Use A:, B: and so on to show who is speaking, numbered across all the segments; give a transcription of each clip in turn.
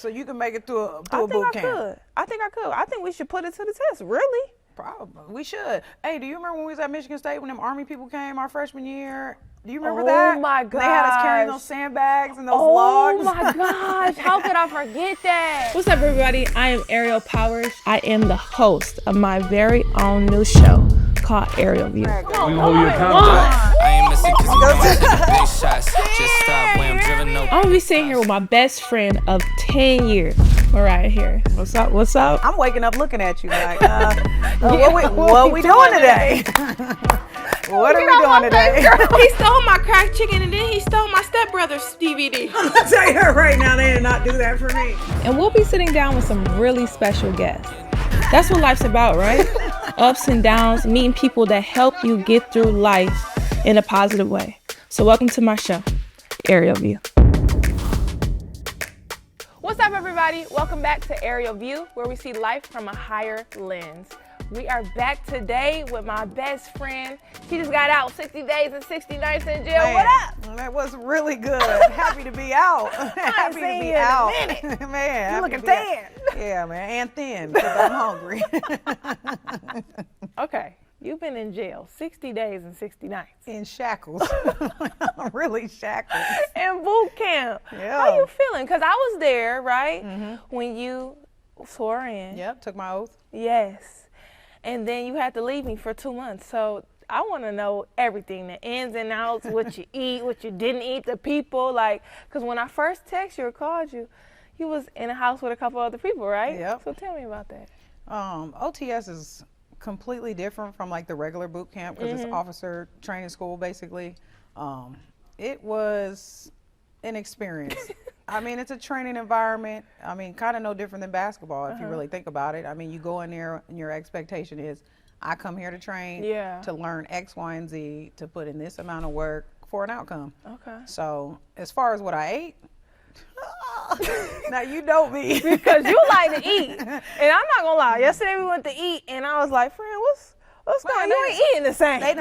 A: so you can make it through a boot camp.
B: I think I could. I think we should put it to the test. Really?
A: Probably. We should. Hey, do you remember when we was at Michigan State when them Army people came our freshman year? Do you remember that?
B: Oh my gosh.
A: They had us carrying those sandbags and those logs.
B: Oh my gosh. How could I forget that?
C: What's up, everybody? I am Ariel Powers. I am the host of my very own new show called Aerial View.
D: We hold you accountable. I ain't missing because you don't big shots. Just stop when I'm driven. No.
C: I'm gonna be sitting here with my best friend of 10 years, Mariah Harris. What's up? What's up?
A: I'm waking up looking at you like, what we doing today? What are we doing today?
C: He stole my cracked chicken and then he stole my stepbrother's DVD.
A: I'm gonna tell you right now, they did not do that for me.
C: And we'll be sitting down with some really special guests. That's what life's about, right? Ups and downs, meeting people that help you get through life in a positive way. So welcome to my show, Aerial View.
B: What's up, everybody? Welcome back to Aerial View, where we see life from a higher lens. We are back today with my best friend. She just got out 60 days and 60 nights in jail.
A: Man,
B: what up?
A: That was really good. Happy to be out. Happy to be out. Man,
B: you looking thin.
A: Yeah, man, and thin because I'm hungry.
B: Okay, you've been in jail 60 days and 60 nights.
A: In shackles. Really shackled.
B: In boot camp.
A: Yeah.
B: How you feeling? Because I was there, right? Mm-hmm. When you swore in.
A: Yep, took my oath.
B: Yes. And then you had to leave me for 2 months. So I want to know everything, the ins and outs, what you eat, what you didn't eat, the people. Like, because when I first texted you or called you, you was in a house with a couple other people, right?
A: Yep.
B: So tell me about that.
A: OTS is completely different from like the regular boot camp because it's officer training school basically. It was an experience. I mean, it's a training environment. I mean, kind of no different than basketball if you really think about it. I mean, you go in there and your expectation is, I come here to train, to learn X, Y, and Z, to put in this amount of work for an outcome. Okay. So as far as what I ate, now you know me.
B: Because you like to eat. And I'm not going to lie. Yesterday we went to eat and I was like, friend, what's going on? You ain't eating the same.
A: They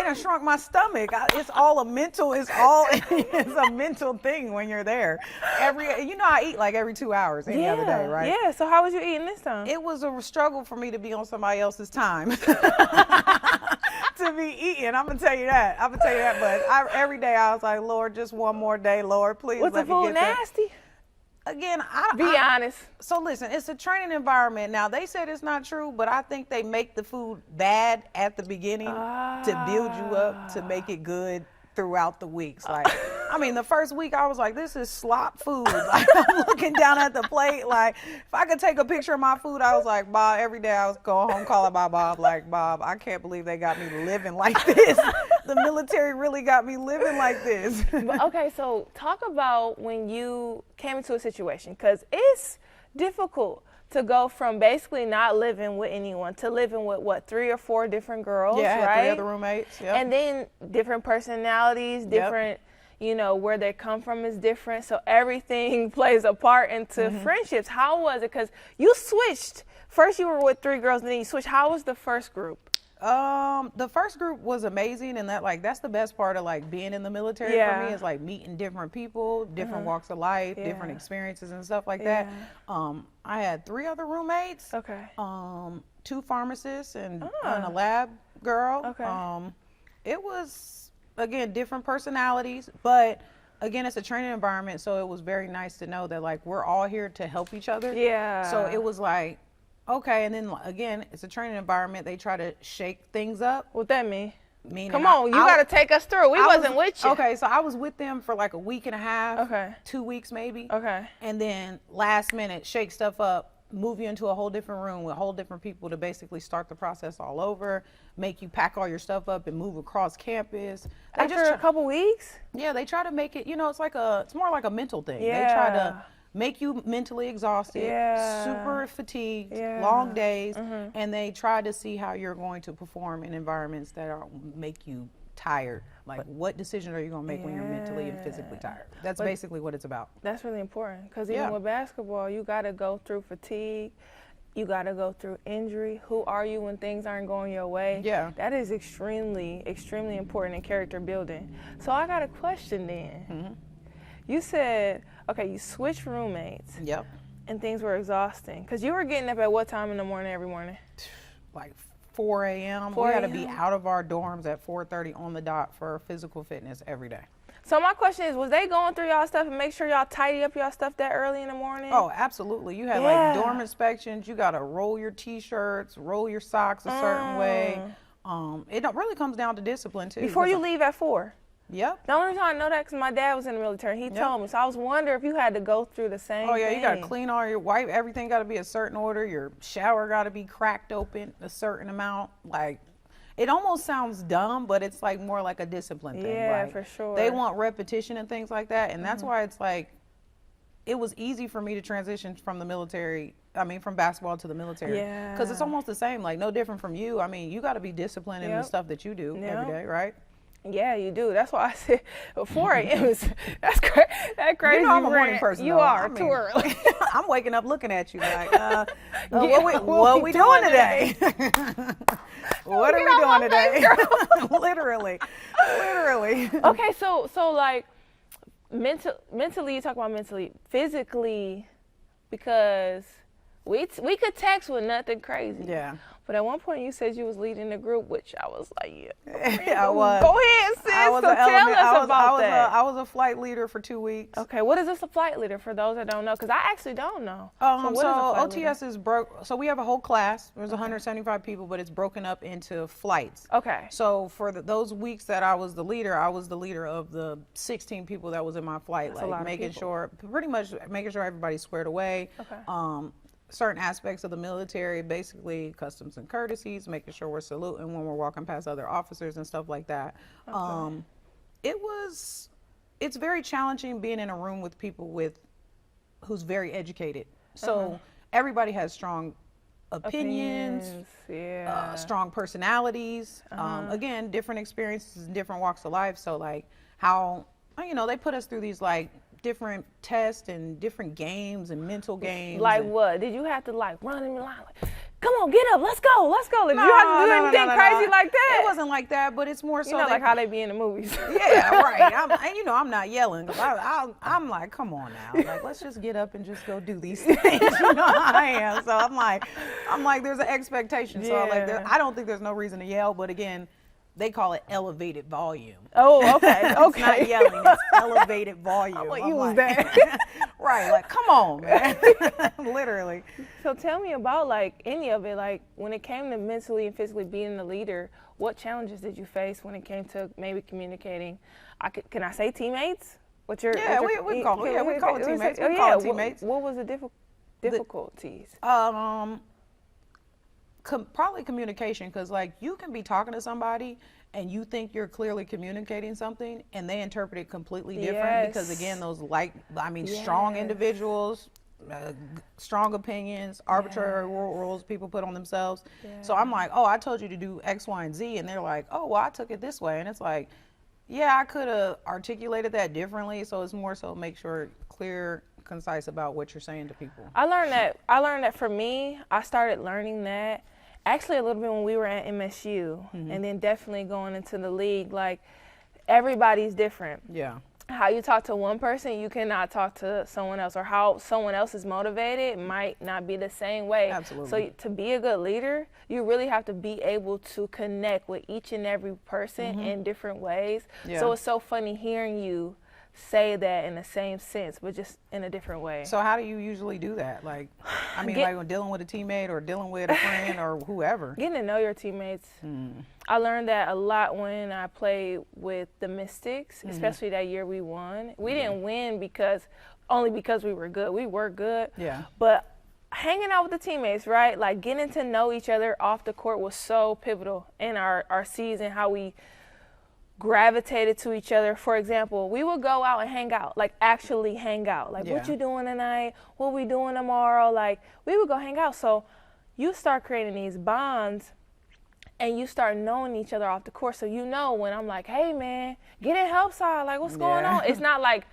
A: done shrunk my stomach. It's all a mental. It's a mental thing when you're there. I eat like every 2 hours any other day, right?
B: Yeah. So how was you eating this time?
A: It was a struggle for me to be on somebody else's time. To be eating, I'm gonna tell you that. But every day I was like, Lord, just one more day, Lord, please.
B: Was the food nasty?
A: Again,
B: Be honest.
A: So listen, it's a training environment. Now they said it's not true, but I think they make the food bad at the beginning to build you up to make it good throughout the weeks. Like, I mean, the first week I was like, this is slop food. Like, I'm looking down at the plate. Like, if I could take a picture of my food, I was like, Bob, every day I was going home calling my Bob, like, Bob, I can't believe they got me living like this. The military really got me living like this.
B: But, okay, so talk about when you came into a situation, because it's difficult to go from basically not living with anyone to living with, what, 3 or 4 different girls, right?
A: 3 other roommates, yep.
B: And then different personalities, different, where they come from is different. So everything plays a part into friendships. How was it? Because you switched. First you were with 3 girls and then you switched. How was the first group?
A: The first group was amazing, and that's the best part of like being in the military for me is like meeting different people, different walks of life, different experiences and stuff like that. I had 3 other roommates. Okay. 2 pharmacists and a lab girl. Okay. It was, again, different personalities, but again, it's a training environment, so it was very nice to know that like we're all here to help each other. Yeah. So it was like, okay, and then again, it's a training environment. They try to shake things up.
B: What that mean?
A: Meaning
B: Come on, you got to take us through. We wasn't with you.
A: Okay, so I was with them for like a week and a half. Okay. 2 weeks maybe. Okay. And then last minute, shake stuff up, move you into a whole different room with whole different people to basically start the process all over, make you pack all your stuff up and move across campus.
B: After a couple weeks?
A: Yeah, they try to make it, it's more like a mental thing. Yeah. They try to make you mentally exhausted, super fatigued, long days, and they try to see how you're going to perform in environments that make you tired. Like, what decision are you going to make when you're mentally and physically tired? That's basically what it's about.
B: That's really important, because even with basketball, you got to go through fatigue. You got to go through injury. Who are you when things aren't going your way? Yeah. That is extremely, extremely important in character building. So I got a question then. You said, okay, you switched roommates.
A: Yep.
B: and things were exhausting. Because you were getting up at what time in the morning every morning?
A: Like 4 a.m. We had to be out of our dorms at 4:30 on the dot for physical fitness every day.
B: So my question is, was they going through y'all stuff and make sure y'all tidy up y'all stuff that early in the morning?
A: Oh, absolutely. You had like dorm inspections. You got to roll your T-shirts, roll your socks a certain way. It really comes down to discipline too.
B: Before you leave at 4?
A: Yep.
B: The only reason I know that because my dad was in the military. He told me. So I was wondering if you had to go through the same thing.
A: You got to clean all your wipe. Everything got to be a certain order. Your shower got to be cracked open a certain amount. Like, it almost sounds dumb, but it's like more like a discipline thing.
B: Yeah,
A: like,
B: for sure.
A: They want repetition and things like that. And that's why it's like, it was easy for me to transition from the military. I mean, from basketball to the military.
B: Yeah.
A: Because it's almost the same, like no different from you. I mean, you got to be disciplined in the stuff that you do every day, right?
B: Yeah, you do. That's why I said 4 a.m. is that's crazy.
A: You know I'm a morning person.
B: You
A: though.
B: are too early.
A: I'm waking up looking at you like, what we doing today? What are we doing today? Literally.
B: Okay, so like mentally, you talk about mentally, physically, because we could text with nothing crazy.
A: Yeah.
B: But at one point you said you was leading the group, which I was like,
A: I was.
B: Go ahead, sis. Tell us about that.
A: I was a flight leader for 2 weeks.
B: Okay, what is this a flight leader for those that don't know? Because I actually don't know.
A: So OTS is broke. So we have a whole class. There's 175 people, but it's broken up into flights.
B: Okay.
A: So for those weeks that I was the leader of the 16 people that was in my flight.
B: That's
A: like making sure everybody's squared away.
B: Okay.
A: Certain aspects of the military, basically customs and courtesies, making sure we're saluting when we're walking past other officers and stuff like that. Okay. It's very challenging being in a room with people who's very educated. So everybody has strong opinions, strong personalities, again, different experiences and different walks of life. So like how, they put us through these like different tests and different games and mental games.
B: Like what? Did you have to like run in the line? Like, come on, get up, let's go. Did you have to do anything crazy like that?
A: It wasn't like that, but it's more so
B: like how they be in the movies.
A: Yeah, right. I'm not yelling. I'm like, come on now. Like, let's just get up and just go do these things. You know how I am. So I'm like, there's an expectation. So I don't think there's no reason to yell, but again, they call it elevated volume.
B: Oh, okay.
A: It's not yelling, it's elevated volume.
B: I'm gonna use that.
A: Right, like, come on, man. Literally.
B: So tell me about like any of it, like when it came to mentally and physically being the leader, what challenges did you face when it came to maybe communicating? Can I say teammates? We call it teammates. What was the difficulties?
A: Probably communication, because like you can be talking to somebody and you think you're clearly communicating something and they interpret it completely different because again those strong individuals, strong opinions, arbitrary rules people put on themselves. So I'm like, I told you to do X, Y, and Z, and they're like, well, I took it this way, and it's like, I could have articulated that differently. So it's more so make sure clear, concise about what you're saying to people.
B: I learned that for me, I started learning that actually a little bit when we were at MSU, and then definitely going into the league. Like, everybody's different.
A: Yeah.
B: How you talk to one person, you cannot talk to someone else, or how someone else is motivated might not be the same way.
A: Absolutely.
B: So to be a good leader, you really have to be able to connect with each and every person in different ways. Yeah. So it's so funny hearing you say that in the same sense, but just in a different way.
A: So how do you usually do that? Like, like when dealing with a teammate or dealing with a friend or whoever?
B: Getting to know your teammates. I learned that a lot when I played with the Mystics, especially that year we won. We didn't win only because we were good. We were good.
A: Yeah.
B: But hanging out with the teammates, right? Like getting to know each other off the court was so pivotal in our season, how we gravitated to each other. For example, we would go out and hang out, like actually hang out. Like, what you doing tonight? What we doing tomorrow? Like, we would go hang out. So you start creating these bonds and you start knowing each other off the court. So you know when I'm like, hey man, get in help side, like what's going on? It's not like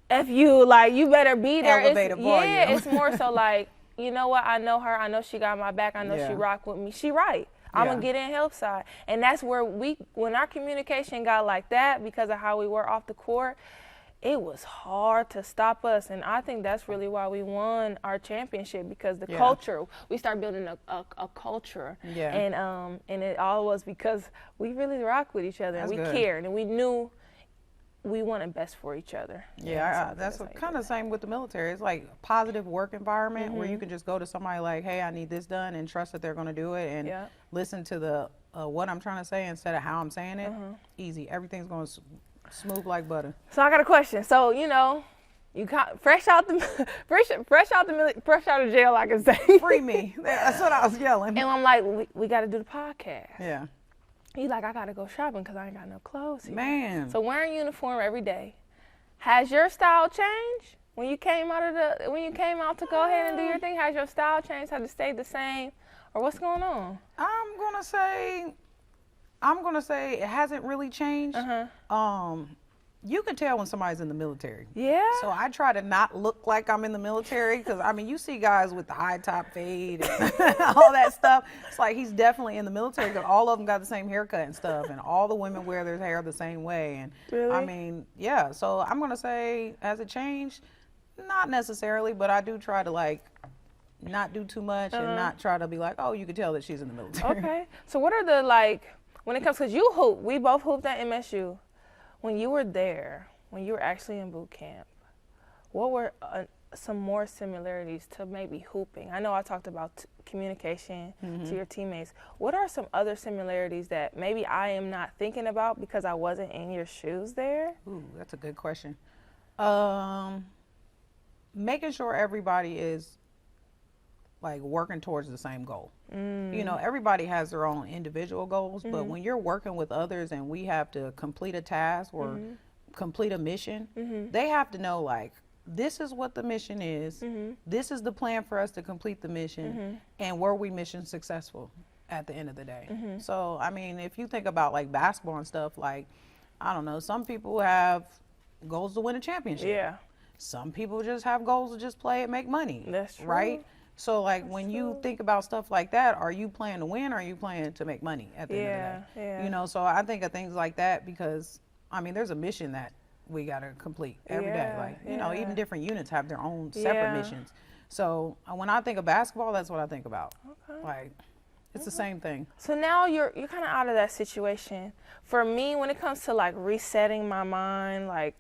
B: if you like you better be there.
A: Elevated volume.
B: Yeah, it's more so like, you know what, I know her, I know she got my back, I know she rock with me. She right. I'm gonna get in help side. And that's where when our communication got like that, because of how we were off the court, it was hard to stop us. And I think that's really why we won our championship, because the culture, we started building a culture.
A: Yeah.
B: And it all was because we really rocked with each other, and we cared, and we knew we wanted best for each other.
A: Yeah, that's kind of the same with the military. It's like a positive work environment where you can just go to somebody like, hey, I need this done, and trust that they're going to do it, and listen to the what I'm trying to say instead of how I'm saying it. Easy. Everything's going to smooth like butter. So
B: I got a question. So, you know, you got fresh out of jail, I can say.
A: Free me. That's what I was yelling.
B: And I'm like, we got to do the podcast.
A: Yeah.
B: He's like, I got to go shopping because I ain't got no clothes here.
A: Man.
B: So wearing uniform every day. Has your style changed when you came out to go ahead and do your thing? Has your style changed? Has it stayed the same? Or what's going on?
A: I'm gonna say it hasn't really changed. You can tell when somebody's in the military.
B: Yeah.
A: So I try to not look like I'm in the military, because I mean, you see guys with the high top fade and all that stuff. It's like he's definitely in the military, because all of them got the same haircut and stuff, and all the women wear their hair the same way. And
B: really?
A: I mean, yeah. So I'm gonna say, has it changed? Not necessarily, but I do try to like not do too much and not try to be like, oh, you can tell that she's in the military.
B: Okay. So what are the, like, when it comes, because you hoop, we both hooped at MSU. When you were there, when you were actually in boot camp, what were some more similarities to maybe hooping? I know I talked about communication to your teammates. What are some other similarities that maybe I am not thinking about because I wasn't in your shoes there?
A: Ooh, that's a good question. Making sure everybody is like working towards the same goal. You know, everybody has their own individual goals, but when you're working with others and we have to complete a task or complete a mission, they have to know, like, this is what the mission is, this is the plan for us to complete the mission, and were we mission successful at the end of the day. So, I mean, if you think about like basketball and stuff, like, I don't know, some people have goals to win a championship.
B: Yeah.
A: Some people just have goals to just play and make money.
B: That's true.
A: Right? So, like, when you think about stuff like that, are you playing to win, or are you playing to make money at the end of the day? You know, so I think of things like that because, I mean, there's a mission that we got to complete every day. Like, you know, even different units have their own separate missions. So, when I think of basketball, that's what I think about. Okay. Like, it's the same thing.
B: So now you're kind of out of that situation. For me, when it comes to, like, resetting my mind, like,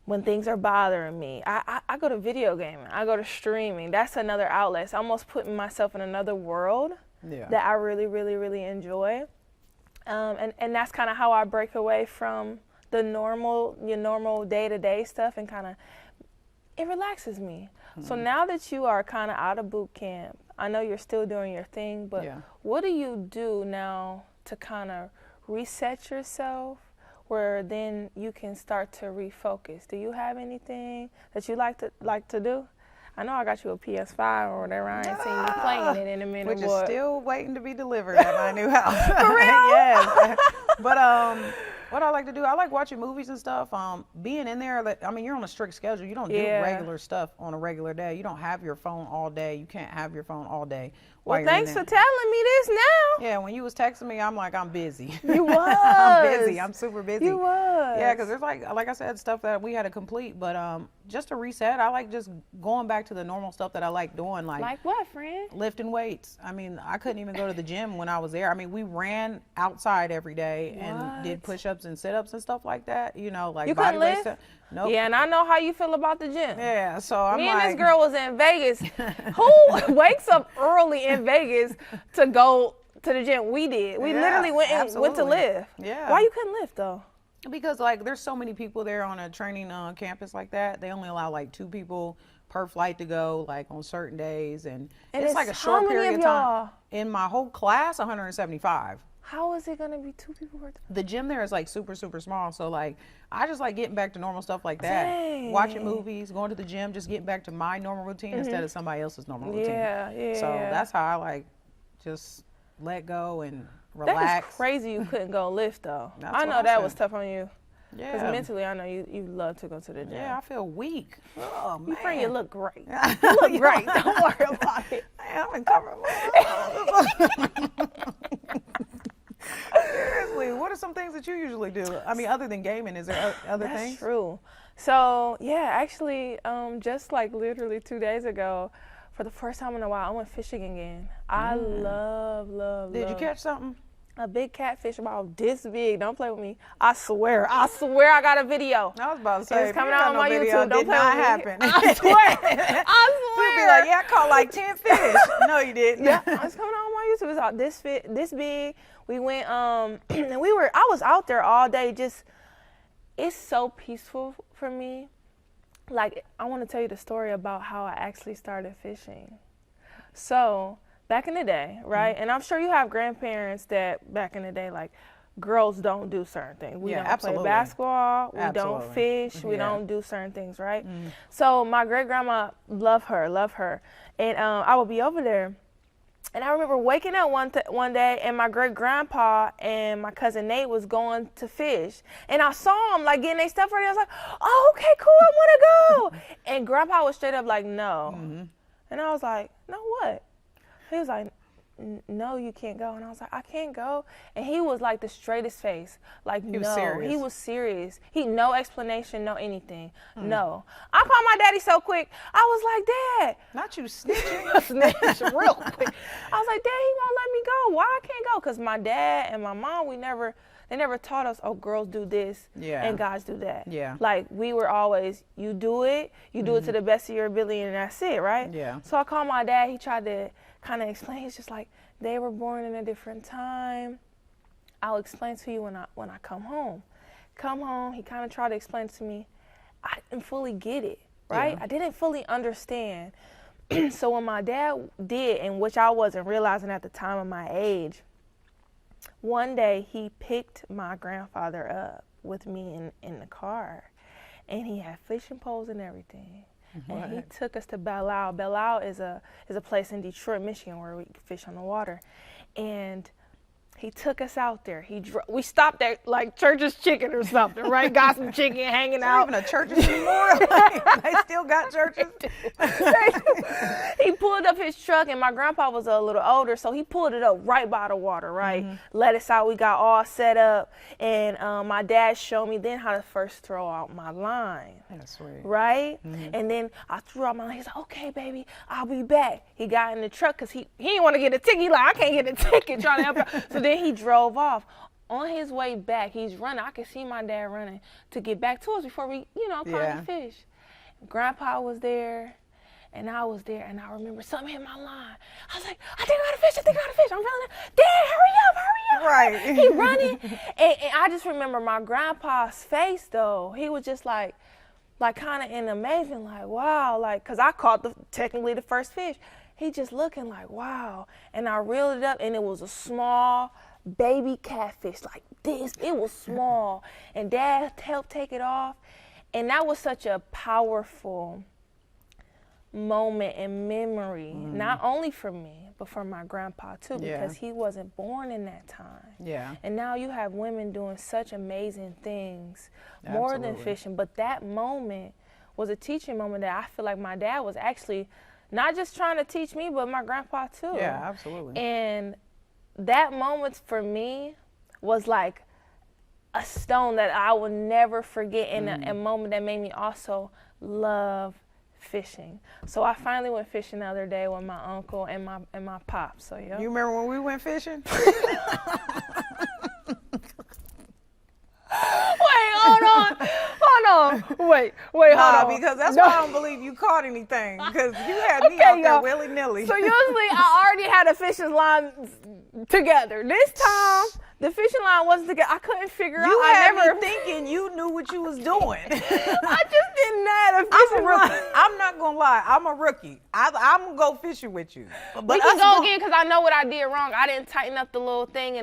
B: when things are bothering me, I go to video gaming, I go to streaming. That's another outlet. It's almost putting myself in another world that I really, really, really enjoy. And that's kind of how I break away from your normal day-to-day stuff, and kind of, it relaxes me. So now that you are kind of out of boot camp, I know you're still doing your thing, but what do you do now to kind of reset yourself, where then you can start to refocus? Do you have anything that you like to do? I know I got you a PS5 or whatever. I ain't seen you playing it in a minute.
A: Which is still waiting to be delivered at my new house.
B: For real?
A: Yes. But what I like to do, I like watching movies and stuff. Being in there, I mean, you're on a strict schedule. You don't do regular stuff on a regular day. You don't have your phone all day. You can't have your phone all day.
B: Well, thanks for telling me this now.
A: Yeah, when you was texting me, I'm like, I'm busy.
B: You was.
A: I'm busy. I'm super busy.
B: You was.
A: Yeah, because there's like I said, stuff that we had to complete. But just to reset, I like just going back to the normal stuff that I like doing.
B: Like what, friend?
A: Lifting weights. I mean, I couldn't even go to the gym when I was there. I mean, we ran outside every day and did push-ups and sit-ups and stuff like that. You know, like
B: you
A: body weight
B: lift?
A: stuff. Nope.
B: Yeah, and I know how you feel about the gym.
A: Yeah, so I'm
B: Me
A: like,
B: and this girl was in Vegas. Who wakes up early in Vegas to go to the gym? We did. We literally went to lift.
A: Yeah.
B: Why you couldn't lift though?
A: Because like there's so many people there on a training campus like that. They only allow like 2 people per flight to go, like on certain days, and it's like a short period of time. In my whole class, 175.
B: How is it gonna be 2 people per time?
A: The gym there is like super, super small. So like, I just like getting back to normal stuff like that.
B: Dang.
A: Watching movies, going to the gym, just getting back to my normal routine instead of somebody else's normal routine.
B: Yeah.
A: So that's how I like just let go and relax.
B: That is crazy you couldn't go lift though. I know that was tough on you.
A: Yeah.
B: Because mentally, I know you love to go to the gym.
A: Yeah, I feel weak. Oh, man.
B: You friend, you look great. You look great. Don't worry about it.
A: I'm in cover. Seriously, what are some things that you usually do? I mean, other than gaming, is there other things?
B: That's true. So yeah, actually, just like literally 2 days ago, for the first time in a while, I went fishing again. I love.
A: Did you catch something?
B: A big catfish about this big. Don't play with me. I swear I got a video.
A: I was about to say,
B: it's coming out on my YouTube. Don't play with me.
A: Happen.
B: I swear. I swear.
A: You'll be like, yeah, I caught like 10 fish. No, you didn't.
B: Yeah, it's coming out on my YouTube. It's about this big. We went, and I was out there all day. Just, it's so peaceful for me. Like, I want to tell you the story about how I actually started fishing. So, back in the day, right? And I'm sure you have grandparents that back in the day, like, girls don't do certain things. We don't play basketball. We don't fish. We don't do certain things, right? So my great grandma, love her. And I would be over there. And I remember waking up one day, and my great grandpa and my cousin Nate was going to fish. And I saw them like getting their stuff ready. I was like, oh, okay, cool, I want to go. And grandpa was straight up like, no. And I was like, no, what? He was like, no, you can't go. And I was like, I can't go. And he was like the straightest face. Like, he was serious. No explanation, no anything. No. I called my daddy so quick. I was like, Dad.
A: Not you snitching.
B: Snitch real quick. I was like, Dad, he won't let me go. Why I can't go? Because my dad and my mom, they never taught us, oh, girls do this and guys do that.
A: Yeah.
B: Like, we were always, you do it to the best of your ability, and that's it, right?
A: Yeah.
B: So I called my dad. He tried to kind of explain. He's just like, they were born in a different time. I'll explain to you when I come home. He kind of tried to explain to me. I didn't fully get it, right? I didn't fully understand. So when my dad did, and which I wasn't realizing at the time of my age, one day he picked my grandfather up with me in the car, and he had fishing poles and everything. And he took us to Belle Isle. Belle Isle is a place in Detroit, Michigan, where we fish on the water. And he took us out there. We stopped at like Church's Chicken or something, right? Got some chicken hanging out.
A: Even a Church's anymore? Like, they still got churches?
B: He pulled up his truck, and my grandpa was a little older, so he pulled it up right by the water, right? Let us out. We got all set up, and my dad showed me then how to first throw out my line.
A: That's sweet.
B: Right? And then I threw out my line. He's like, okay, baby, I'll be back. He got in the truck because he didn't want to get a ticket. He like, I can't get a ticket, trying to help her. So then he drove off. On his way back, he's running. I could see my dad running to get back to us before we, caught the fish. Grandpa was there, and I was there, and I remember something hit my line. I was like, I think I got a fish. I'm running. Dad, hurry up.
A: Right.
B: He running. and I just remember my grandpa's face, though. He was just like kind of in amazement, like, wow, like, because I caught technically the first fish. He just looking like, wow. And I reeled it up, and it was a small baby catfish like this. It was small. And Dad helped take it off. And that was such a powerful moment and memory, not only for me, but for my grandpa too, because he wasn't born in that time.
A: Yeah.
B: And now you have women doing such amazing things, more than fishing. But that moment was a teaching moment that I feel like my dad was actually not just trying to teach me, but my grandpa too.
A: Yeah, absolutely.
B: And that moment for me was like a stone that I will never forget, and a moment that made me also love fishing. So I finally went fishing the other day with my uncle and my pops. So yeah.
A: You remember when we went fishing?
B: Hold on. Wait, hold on.
A: Because that's why I don't believe you caught anything. Because you had me out there willy-nilly.
B: So usually I already had a fishing line together. This time, the fishing line wasn't together. I couldn't figure out.
A: You had me thinking you knew what you was doing.
B: I just didn't have a fishing line.
A: I'm not going to lie. I'm a rookie. I'm going to go fishing with you.
B: But we can go again because I know what I did wrong. I didn't tighten up the little thing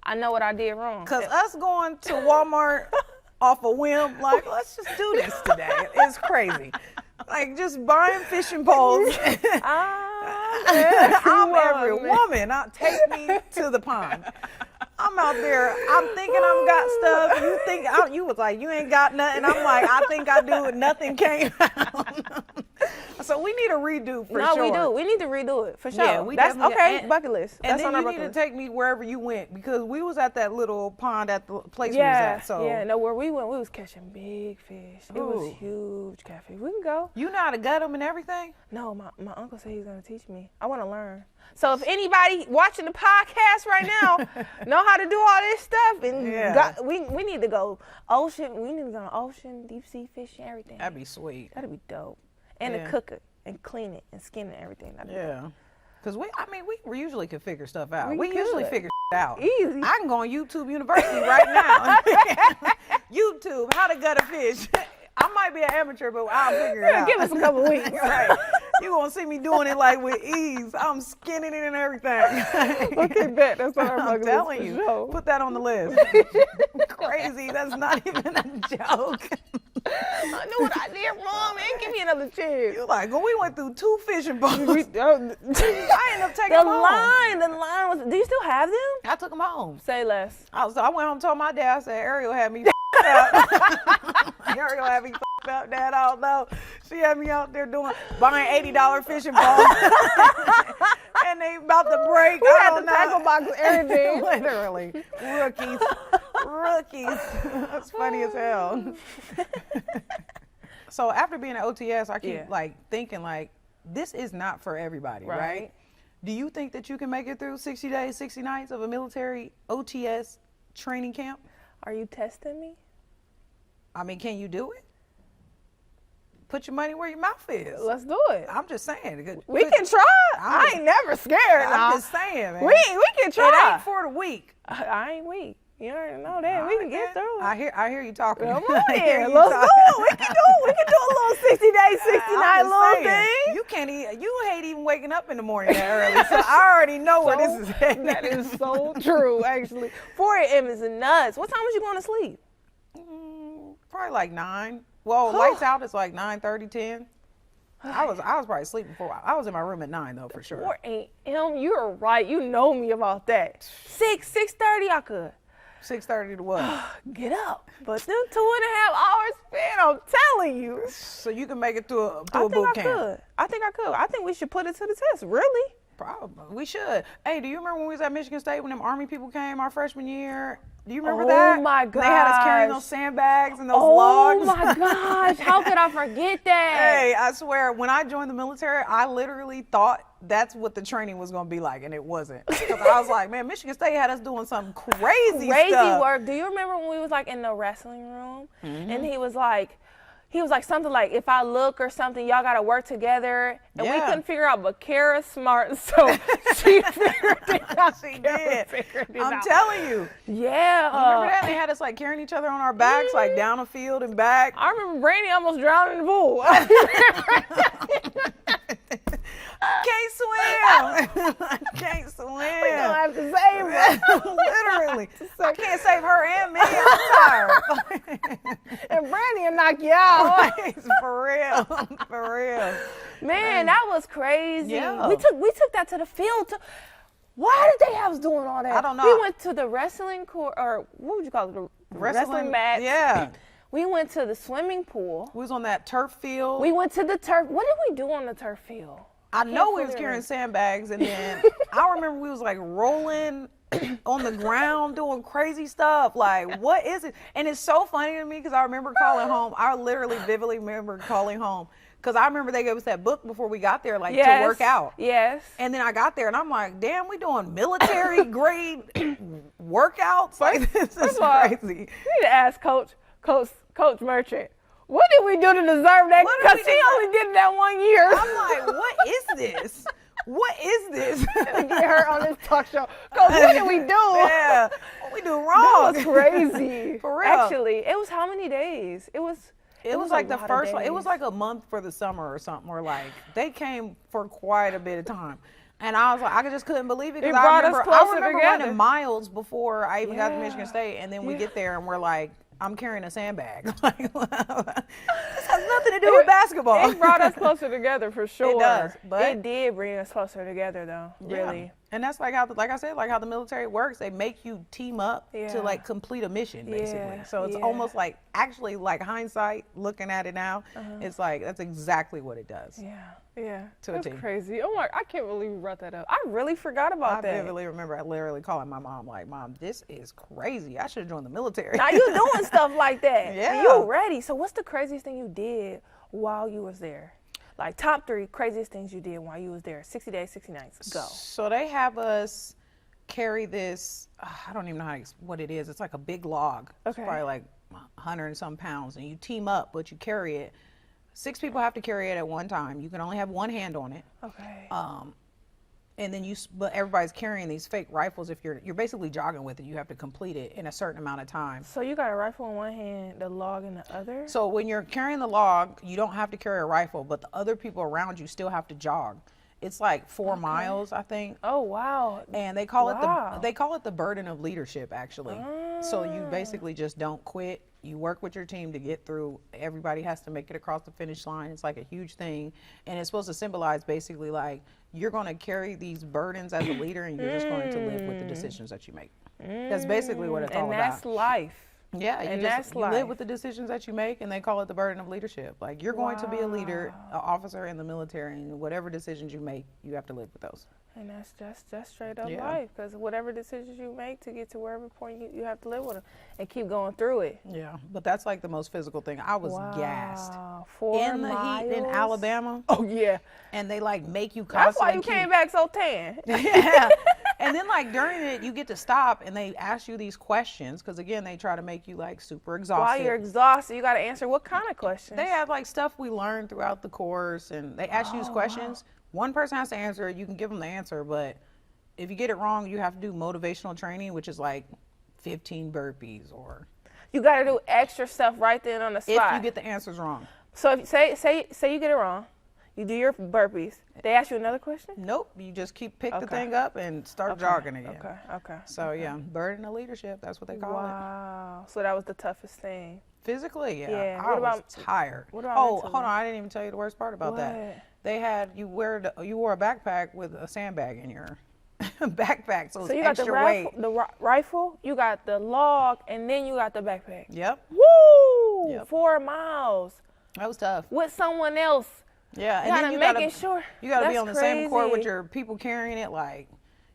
B: I know what I did wrong.
A: Because us going to Walmart off a whim, like, let's just do this today. It's crazy. Like, just buying fishing poles. I'm every woman. Take me to the pond. I'm out there. I'm thinking I've got stuff. You think you was like, you ain't got nothing. I'm like, I think I do, and nothing came out. So we need a redo for
B: no,
A: sure.
B: we do. We need to redo it for sure.
A: Yeah, we
B: That's
A: definitely-
B: okay.
A: and-
B: Bucket list.
A: And
B: That's
A: then
B: on our
A: you
B: bucket
A: need
B: list.
A: to take me wherever you went because we was at that little pond at the place we was at. So
B: yeah. No, where we went, we was catching big fish. It was
A: Ooh.
B: huge catfish. We can go.
A: you know how to gut them and everything.
B: No, my uncle said he's gonna teach me. I want to learn. So if anybody watching the podcast right now know how to do all this stuff, and we need to go ocean. We need to go ocean, deep sea fishing, everything.
A: That'd be sweet.
B: That'd be dope. And to cook it and clean it and skin it and everything. That'd be dope.
A: Because we usually can figure stuff out.
B: We
A: We usually
B: could.
A: figure out.
B: Easy.
A: I can go on YouTube University right now. YouTube, how to gut a fish. I might be an amateur, but I'll figure it out.
B: Give us a couple weeks.
A: Right. You're going to see me doing it like with ease. I'm skinning it and everything.
B: Okay, bet. That's what
A: I'm
B: I'm
A: telling you.
B: Sure.
A: Put that on the list. Crazy. That's not even a joke.
B: I knew what I did wrong, man. Give me another chance.
A: You're like, well, we went through 2 fishing boats. I ended up taking
B: The
A: them home.
B: line was. Do you still have them?
A: I took them home.
B: Say less.
A: I went home and told my dad, I said, Ariel had me up. Ariel had me up, Dad. I don't know. She had me out there buying $80 fishing poles. And they about to break.
B: We
A: I
B: had
A: don't
B: the tackle
A: know.
B: box, everything.
A: Literally. Rookies. That's funny as hell. So after being at OTS, I keep thinking this is not for everybody, right? Do you think that you can make it through 60 days, 60 nights of a military OTS training camp?
B: Are you testing me?
A: I mean, can you do it? Put your money where your mouth is.
B: Let's do it.
A: I'm just saying.
B: We can try. I ain't never scared.
A: I'm just saying, man.
B: We can try.
A: It ain't for the weak.
B: I ain't weak. You already know that. We can get through it.
A: I hear you talking.
B: Come on here. Let's do it. We can do it. We can do a little 60-day, 60-night little thing.
A: You can't eat. You hate even waking up in the morning that early. So I already know where this is heading.
B: That is so true, actually. 4 a.m. is nuts. What time was you going to sleep?
A: Probably like 9. Well, lights out is like 9:30, 10. I was probably asleep before. I was in my room at 9 though, for sure.
B: 4 a.m. You're right. You know me about that. 6:30, I could.
A: 6:30 to what?
B: Get up. But them 2.5 hours spent, I'm telling you.
A: So you can make it through a
B: I
A: boot camp.
B: I think I could. I think we should put it to the test. Really?
A: Probably. We should. Hey, do you remember when we was at Michigan State when them Army people came our freshman year? Do you remember that?
B: Oh my
A: They had us carrying
B: gosh.
A: those sandbags and those logs.
B: Oh my gosh. How could I forget that?
A: Hey, I swear, when I joined the military, I literally thought that's what the training was going to be like, and it wasn't. Because I was like, man, Michigan State had us doing some crazy stuff.
B: Work. Do you remember when we was like in the wrestling room and he was like something like, if I look or something, y'all got to work together. And we couldn't figure out, but Kara's smart, so she figured it out.
A: She did. I'm telling you.
B: Yeah.
A: Remember that? They had us like carrying each other on our backs, like down a field and back.
B: I remember Brandy almost drowned in the pool.
A: Can't swim. I can't swim.
B: We gonna have to save her.
A: Literally. I can't save her and me. I'm tired.
B: And Brandy will knock you out.
A: For real. For real.
B: Man, that was crazy.
A: Yeah.
B: We took that to the field. Why did they have us doing all that?
A: I don't know.
B: We went to the wrestling court, or what would you call it? The wrestling mat.
A: Yeah.
B: We went to the swimming pool.
A: We was on that turf field.
B: We went to the turf. What did we do on the turf field?
A: I know we was carrying sandbags, and then I remember we was like rolling on the ground doing crazy stuff. Like, what is it? And it's so funny to me because I remember calling home. I literally vividly remember calling home because I remember they gave us that book before we got there, like to work out.
B: Yes.
A: And then I got there and I'm like, damn, we doing military grade workouts? Like, this is crazy.
B: You need to ask Coach Merchant. What did we do to deserve that? Because she only did that 1 year.
A: I'm like, what is this? What is this?
B: To get her on this talk show. Coach, what did we do?
A: Yeah, what we do wrong?
B: That was crazy.
A: For real.
B: Actually, it was how many days? It was
A: like the first
B: days.
A: it was like a month for the summer or something, or like they came for quite a bit of time. And I was like, I just couldn't believe it because I remember
B: together.
A: running miles before I even got to Michigan State, and then we get there and we're like, I'm carrying a sandbag. Like, this has nothing to do with basketball.
B: It brought us closer together for sure.
A: It does, but
B: it did bring us closer together though, really.
A: And that's like how, like I said, like how the military works. They make you team up to like complete a mission, basically. So it's almost like, actually, like hindsight, looking at it now, it's like that's exactly what it does.
B: Yeah,
A: to
B: that's
A: a T.
B: crazy. Oh my, I can't believe you brought that up. I really forgot about that.
A: I vividly remember I literally calling my mom like, Mom, this is crazy. I should have joined the military.
B: Now you doing stuff like that.
A: Yeah.
B: You ready. So what's the craziest thing you did while you was there? Like top 3 craziest things you did while you was there. 60 days, 60 nights. Go.
A: So they have us carry this, I don't even know what it is. It's like a big log. It's probably like 100 and some pounds, and you team up, but you carry it. 6 people have to carry it at one time. You can only have one hand on it.
B: Okay.
A: And then but everybody's carrying these fake rifles. If you're basically jogging with it, you have to complete it in a certain amount of time.
B: So you got a rifle in one hand, the log in the other?
A: So when you're carrying the log, you don't have to carry a rifle, but the other people around you still have to jog. It's like 4 miles, I think.
B: Oh wow!
A: And they call it the burden of leadership, actually. So you basically just don't quit. You work with your team to get through. Everybody has to make it across the finish line. It's like a huge thing, and it's supposed to symbolize basically like you're going to carry these burdens as a leader, and you're just going to live with the decisions that you make. That's basically what it's all about.
B: And that's life.
A: Yeah, you live with the decisions that you make, and they call it the burden of leadership. Like you're going to be a leader, an officer in the military, and whatever decisions you make, you have to live with those.
B: And that's straight up life, because whatever decisions you make to get to wherever point you have to live with them and keep going through it.
A: Yeah, but that's like the most physical thing. I was gassed.
B: 4
A: in the
B: miles?
A: heat in Alabama.
B: Oh yeah.
A: And they like make you
B: That's
A: constantly.
B: why you came back so tan.
A: Yeah. And then like during it, you get to stop and they ask you these questions because again, they try to make you like super exhausted.
B: While you're exhausted, you got to answer what kind of questions?
A: They have like stuff we learned throughout the course, and they ask you these questions. One person has to answer it. You can give them the answer, but if you get it wrong, you have to do motivational training, which is like 15 burpees, or
B: you got to do extra stuff right then on the spot.
A: If you get the answers wrong.
B: So if say you get it wrong, you do your burpees. They ask you another question?
A: Nope. You just pick the thing up and start jogging again.
B: Okay.
A: So yeah, burden of leadership. That's what they call it.
B: Wow. So that was the toughest thing.
A: Physically,
B: yeah.
A: I was tired.
B: What about
A: mentally?
B: mentally?
A: Hold on, I didn't even tell you the worst part about that. They had you wore a backpack with a sandbag in your backpack, so
B: you
A: got
B: the rifle, you got the log, and then you got the backpack.
A: Yep.
B: Woo! Yep. 4 miles.
A: That was tough.
B: With someone else.
A: Yeah,
B: and then you gotta
A: be on the same court with your people carrying it. Like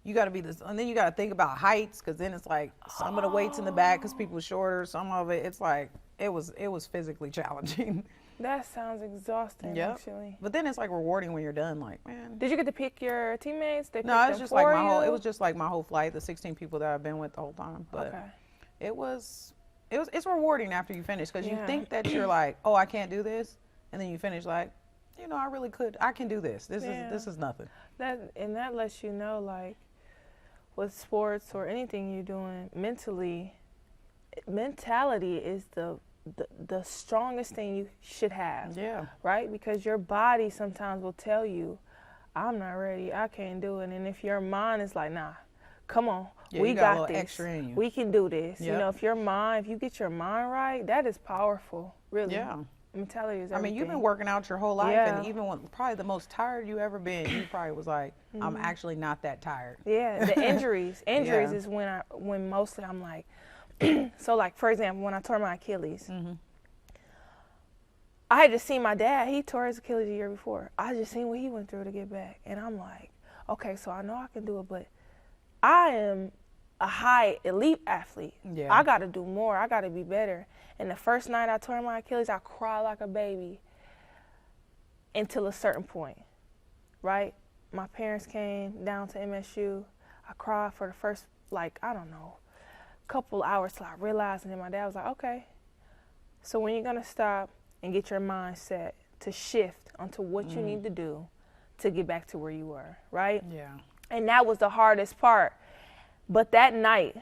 A: you got to be this, and then you got to think about heights, because then it's like some of the weights in the back because people are shorter. Some of it's like it was physically challenging.
B: That sounds exhausting, actually.
A: But then it's like rewarding when you're done. Like, man.
B: Did you get to pick your teammates?
A: No, it was just like it was just like my whole flight, the 16 people that I've been with the whole time. But it's rewarding after you finish, because you think that you're like, oh, I can't do this, and then you finish like, you know, I really could. I can do this. This is nothing.
B: That lets you know, like, with sports or anything you're doing, mentality is the strongest thing you should have. Yeah. Right? Because your body sometimes will tell you, I'm not ready. I can't do it. And if your mind is like, nah, come on, we got this.
A: Extra in you.
B: We can do this. Yep. You know, if you get your mind right, that is powerful. Really. Yeah. Mentality is everything.
A: I mean, you've been working out your whole life, and even when probably the most tired you ever been, you probably was like, I'm actually not that tired.
B: Yeah, the injuries is when mostly I'm like, so like, for example, when I tore my Achilles, I had just seen my dad, he tore his Achilles the year before. I just seen what he went through to get back. And I'm like, okay, so I know I can do it, but I am a high elite athlete. Yeah. I got to do more. I got to be better. And the first night I tore my Achilles, I cried like a baby until a certain point, right? My parents came down to MSU. I cried for the first, like, I don't know, couple hours till I realized, and then my dad was like, okay, so when you're going to stop and get your mind set to shift onto what you need to do to get back to where you were, right? Yeah. And that was the hardest part. But that night,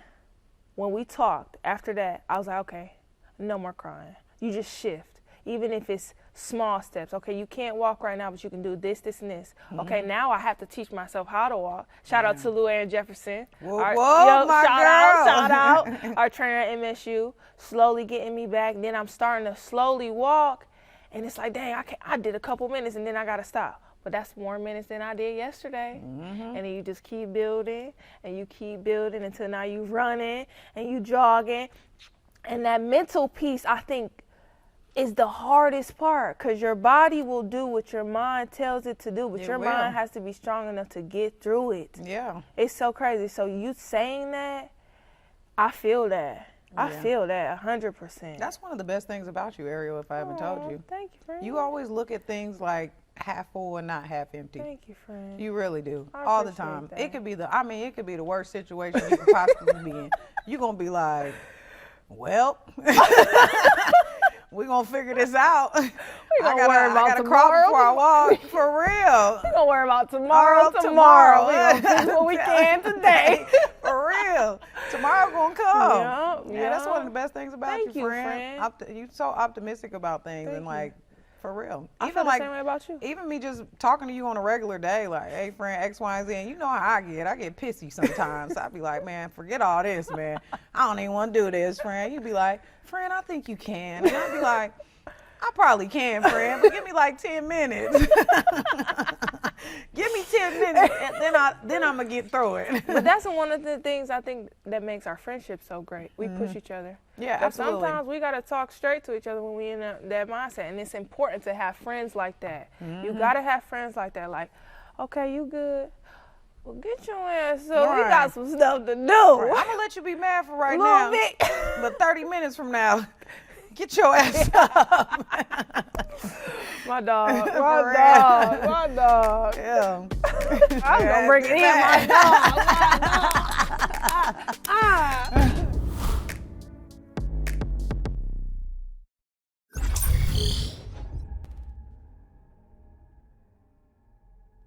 B: when we talked, after that, I was like, okay, no more crying. You just shift. even if it's small steps. Okay, you can't walk right now, but you can do this, this, and this. Okay, now I have to teach myself how to walk. Shout out to Luann Jefferson.
A: Whoa, my
B: shout out. Our trainer at MSU, slowly getting me back. Then I'm starting to slowly walk, and it's like, dang, I did a couple minutes, and then I got to stop. But that's more minutes than I did yesterday. And then you just keep building, and you keep building until now you running, and you jogging. And that mental piece, I think, is the hardest part, because your body will do what your mind tells it to do, but your mind has to be strong enough to get through it.
A: Yeah.
B: It's so crazy. So you saying that, I feel that. I feel that 100%.
A: That's one of the best things about you, Ariel, if I haven't told you.
B: Thank you, friend.
A: You always look at things like half full and not half empty.
B: Thank you, friend.
A: You really do.
B: I
A: all the
B: appreciate
A: time.
B: that.
A: It could be the worst situation you could possibly be in. You're going to be like, well, we're going to figure this out. I gotta crawl before I walk. For real.
B: We're going to worry about tomorrow. We're going to do what we can today.
A: For real. Tomorrow going to come.
B: Yeah,
A: That's one of the best things about
B: Thank
A: you, friend. You're so optimistic about things.
B: Thank
A: and
B: you.
A: like, for real.
B: I feel the same way about you.
A: Even me just talking to you on a regular day, like, hey, friend, X, Y, and Z, and you know how I get pissy sometimes. I be like, man, forget all this, man. I don't even want to do this, friend. You be like, friend, I think you can. And I be like, I probably can, friend, but give me like 10 minutes. Give me 10 minutes, and then I'm going to get through it.
B: But that's one of the things I think that makes our friendship so great. We push each other.
A: Yeah,
B: but
A: absolutely.
B: sometimes we got to talk straight to each other when we in that mindset, and it's important to have friends like that. You got to have friends like that. Like, okay, you good? Well, get your ass up. We got some stuff to do.
A: Right. I'm going to let you be mad for right now.
B: Bit.
A: But 30 minutes from now, get your ass up.
B: My dog. My dog.
A: Yeah.
B: I'm going to bring it in, my dog.